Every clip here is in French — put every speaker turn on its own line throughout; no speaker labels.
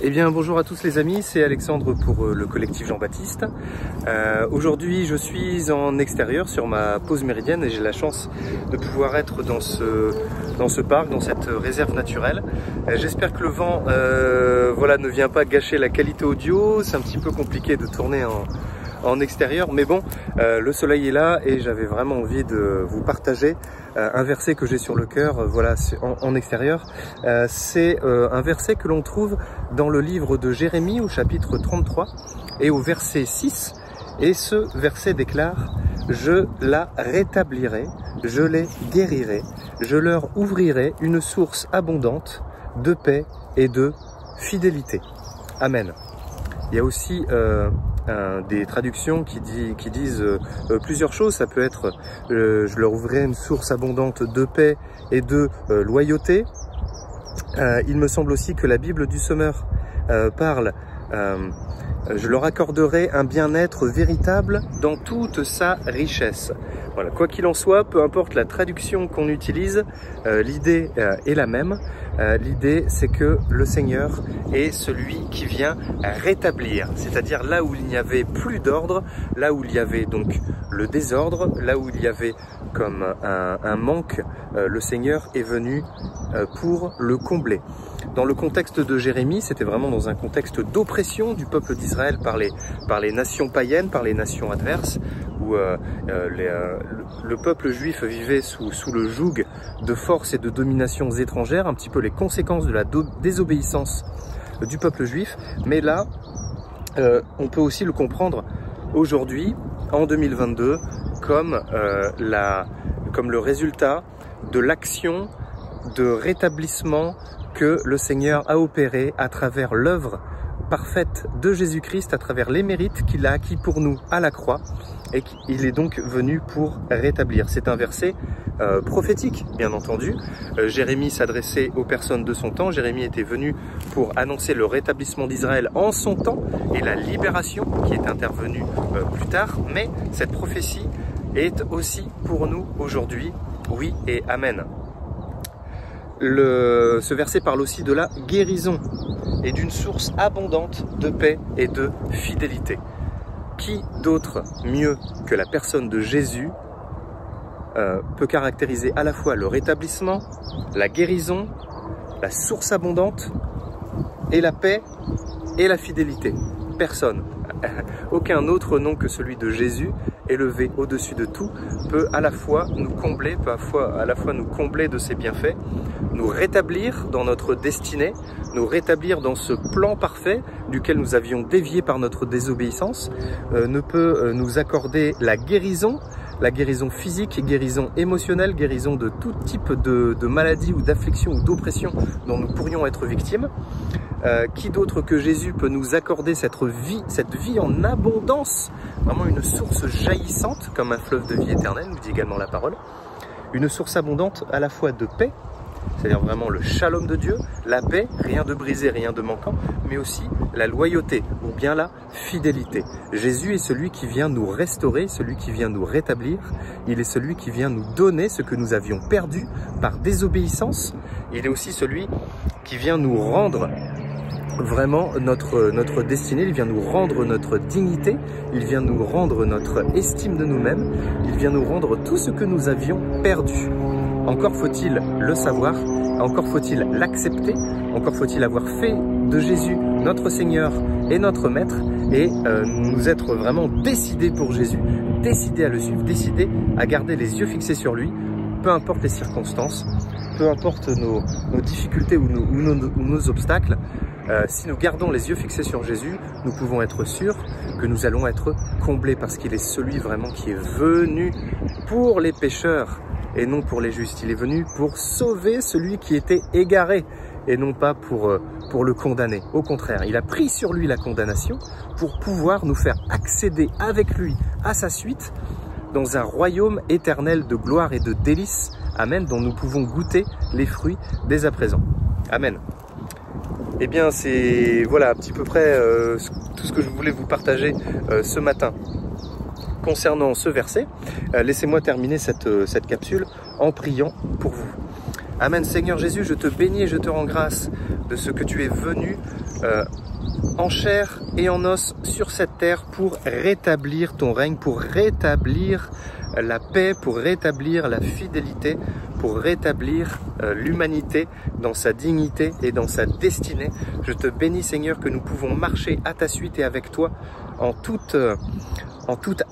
Eh bien bonjour à tous les amis, c'est Alexandre pour le collectif Jean-Baptiste. Aujourd'hui je suis en extérieur sur ma pause méridienne et j'ai la chance de pouvoir être dans ce parc, dans cette réserve naturelle. J'espère que le vent ne vient pas gâcher la qualité audio. C'est un petit peu compliqué de tourner en extérieur, mais bon, le soleil est là et j'avais vraiment envie de vous partager un verset que j'ai sur le cœur, en extérieur. C'est un verset que l'on trouve dans le livre de Jérémie au chapitre 33 et au verset 6. Et ce verset déclare: je la rétablirai, je les guérirai, je leur ouvrirai une source abondante de paix et de fidélité. Amen. Il y a aussi des traductions qui disent plusieurs choses. Ça peut être je leur ouvrirai une source abondante de paix et de loyauté. Il me semble aussi que la Bible du Sommeur parle je leur accorderai un bien-être véritable dans toute sa richesse. Voilà, quoi qu'il en soit, peu importe la traduction qu'on utilise, l'idée est la même. L'idée, c'est que le Seigneur est celui qui vient rétablir, c'est-à-dire là où il n'y avait plus d'ordre, là où il y avait donc le désordre, là où il y avait comme un manque, le Seigneur est venu pour le combler. Dans le contexte de Jérémie, c'était vraiment dans un contexte d'oppression du peuple d'Israël par les nations païennes, par les nations adverses, où le peuple juif vivait sous le joug de forces et de dominations étrangères, un petit peu les conséquences de la désobéissance du peuple juif. Mais là, on peut aussi le comprendre aujourd'hui, en 2022, comme le résultat de l'action de rétablissement que le Seigneur a opéré à travers l'œuvre parfaite de Jésus-Christ, à travers les mérites qu'il a acquis pour nous à la croix, et qu'il est donc venu pour rétablir. C'est un verset prophétique, bien entendu. Jérémie s'adressait aux personnes de son temps. Jérémie était venu pour annoncer le rétablissement d'Israël en son temps et la libération qui est intervenue plus tard. Mais cette prophétie est aussi pour nous aujourd'hui. Oui et amen. Ce verset parle aussi de la guérison et d'une source abondante de paix et de fidélité. Qui d'autre mieux que la personne de Jésus peut caractériser à la fois le rétablissement, la guérison, la source abondante et la paix et la fidélité? Personne. Aucun autre nom que celui de Jésus, élevé au-dessus de tout, peut à la fois nous combler, de ses bienfaits, nous rétablir dans notre destinée, nous rétablir dans ce plan parfait duquel nous avions dévié par notre désobéissance, ne peut nous accorder la guérison physique, guérison émotionnelle, guérison de tout type de maladie ou d'affliction ou d'oppression dont nous pourrions être victimes. Qui d'autre que Jésus peut nous accorder cette vie en abondance, vraiment une source jaillissante comme un fleuve de vie éternelle, nous dit également la parole, une source abondante à la fois de paix, c'est-à-dire vraiment le shalom de Dieu, la paix, rien de brisé, rien de manquant, mais aussi la loyauté, ou bien la fidélité. Jésus est celui qui vient nous restaurer, celui qui vient nous rétablir, il est celui qui vient nous donner ce que nous avions perdu par désobéissance, il est aussi celui qui vient nous rendre vraiment notre destinée, il vient nous rendre notre dignité, il vient nous rendre notre estime de nous-mêmes, il vient nous rendre tout ce que nous avions perdu. Encore faut-il le savoir, encore faut-il l'accepter, encore faut-il avoir fait de Jésus notre Seigneur et notre Maître et nous être vraiment décidés pour Jésus, décidés à le suivre, décidés à garder les yeux fixés sur lui, peu importe les circonstances, peu importe nos difficultés ou nos obstacles. Si nous gardons les yeux fixés sur Jésus, nous pouvons être sûrs que nous allons être comblés parce qu'il est celui vraiment qui est venu pour les pécheurs et non pour les justes. Il est venu pour sauver celui qui était égaré et non pas pour le condamner. Au contraire, il a pris sur lui la condamnation pour pouvoir nous faire accéder avec lui à sa suite dans un royaume éternel de gloire et de délices, amen, dont nous pouvons goûter les fruits dès à présent. Amen. Eh bien, c'est voilà à petit peu près tout ce que je voulais vous partager ce matin concernant ce verset. Laissez-moi terminer cette capsule en priant pour vous. Amen. Seigneur Jésus, je te bénis et je te rends grâce de ce que tu es venu en chair et en os sur cette terre pour rétablir ton règne, pour rétablir la paix, pour rétablir la fidélité, pour rétablir l'humanité dans sa dignité et dans sa destinée. Je te bénis Seigneur que nous pouvons marcher à ta suite et avec toi en toute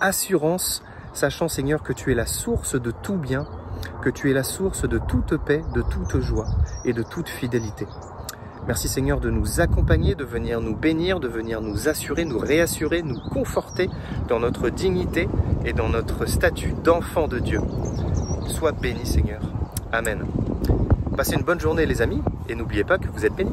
assurance, sachant Seigneur que tu es la source de tout bien, que tu es la source de toute paix, de toute joie et de toute fidélité. Merci Seigneur de nous accompagner, de venir nous bénir, de venir nous assurer, nous réassurer, nous conforter dans notre dignité et dans notre statut d'enfant de Dieu. Sois béni Seigneur. Amen. Passez une bonne journée les amis et n'oubliez pas que vous êtes bénis.